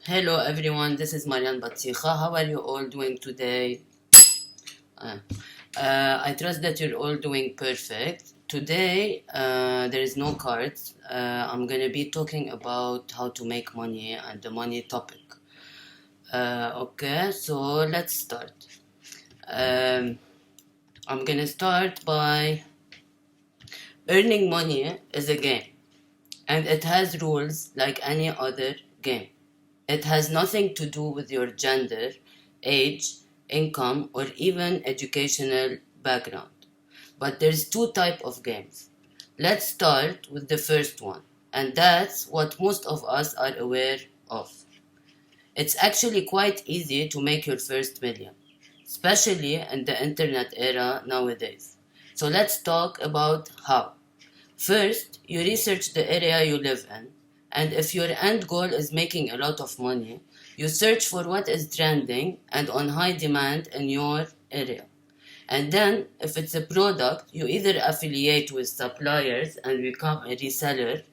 Hello everyone, this is Marian Batikha. How are you all doing today? Uh, I trust that you're all doing perfect. Today, there is no cards. I'm gonna be talking about how to make money and the money topic. Okay, so let's start. Um, I'm gonna start by earning money is a game, and it has rules like any other game. It has nothing to do with your gender, age, income, or even educational background. But there's two types of games. Let's start with the first one, and that's what most of us are aware of. It's actually quite easy to make your first million, especially in the internet era nowadays. So let's talk about how. First, you research the area you live in, and if your end goal is making a lot of money, you search for what is trending and on high demand in your area. And then, if it's a product, you either affiliate with suppliers and become a reseller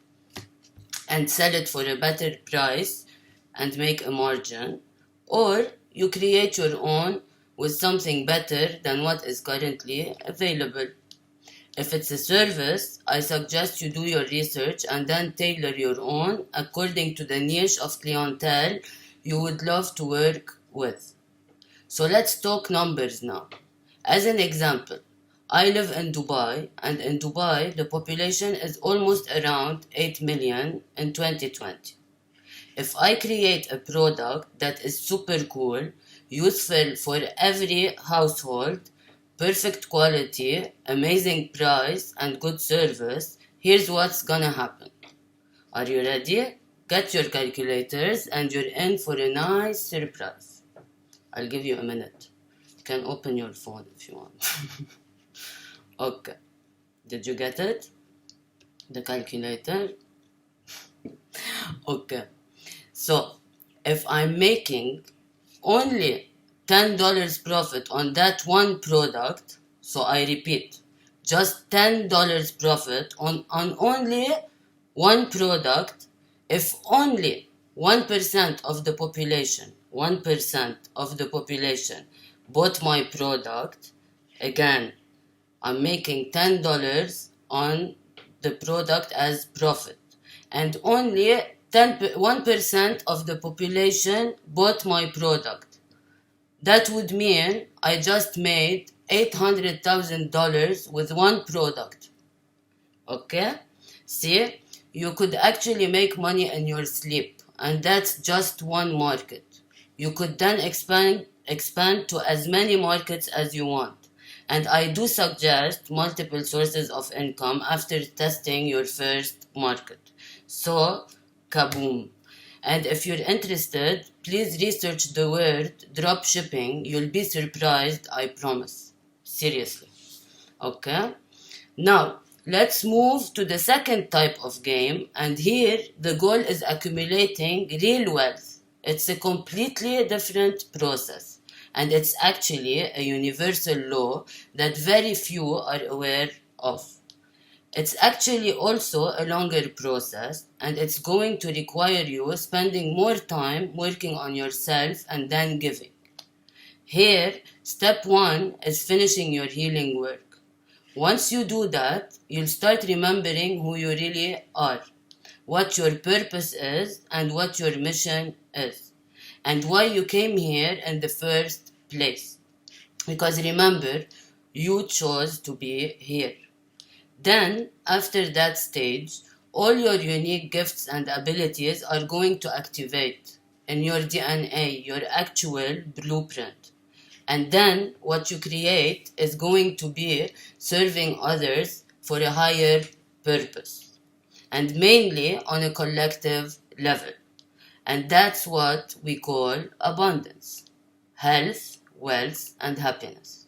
and sell it for a better price and make a margin, or you create your own with something better than what is currently available. If it's a service, I suggest you do your research and then tailor your own according to the niche of clientele you would love to work with. So let's talk numbers now. As an example, I live in Dubai, and in Dubai, the population is almost around 8 million in 2020. If I create a product that is super cool, useful for every household, perfect quality, amazing price, and good service, here's what's gonna happen. Are you ready? Get your calculators and you're in for a nice surprise. I'll give you a minute. You can open your phone if you want. Okay. Did you get it? The calculator? Okay. So, if I'm making only $10 profit on that one product, so I repeat, just $10 profit on only one product, if only 1% of the population, 1% of the population bought my product, again, I'm making $10 on the product as profit. And only 1% of the population bought my product. That would mean I just made $800,000 with one product. Okay? See, you could actually make money in your sleep, and that's just one market. You could then expand to as many markets as you want. And I do suggest multiple sources of income after testing your first market. So, kaboom. And if you're interested, please research the word drop shipping. You'll be surprised, I promise. Seriously. Okay? Now, let's move to the second type of game, and here the goal is accumulating real wealth. It's a completely different process, and it's actually a universal law that very few are aware of. It's actually also a longer process, and it's going to require you spending more time working on yourself and then giving. Here, step one is finishing your healing work. Once you do that, you'll start remembering who you really are, what your purpose is, and what your mission is, and why you came here in the first place. Because remember, you chose to be here. Then, after that stage, all your unique gifts and abilities are going to activate in your DNA, your actual blueprint. And then what you create is going to be serving others for a higher purpose, and mainly on a collective level. And that's what we call abundance, health, wealth, and happiness.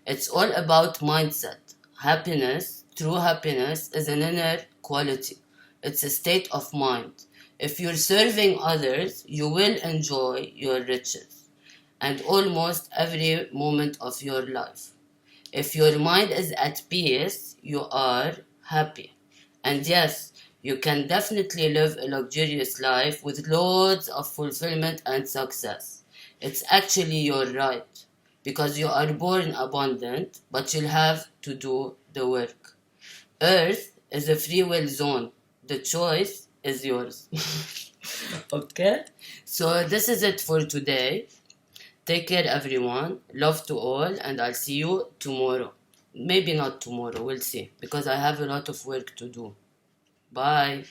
It's all about mindset. Happiness, true happiness, is an inner quality. It's a state of mind. If you're serving others, you will enjoy your riches and almost every moment of your life. If your mind is at peace, you are happy. And yes, You can definitely live a luxurious life with loads of fulfillment and success. It's actually your right because you are born abundant, but you'll have to do the work. Earth is a free will zone. The choice is yours. Okay? So, this is it for today. Take care, everyone. Love to all, and I'll see you tomorrow. Maybe not tomorrow, we'll see, because I have a lot of work to do. Bye.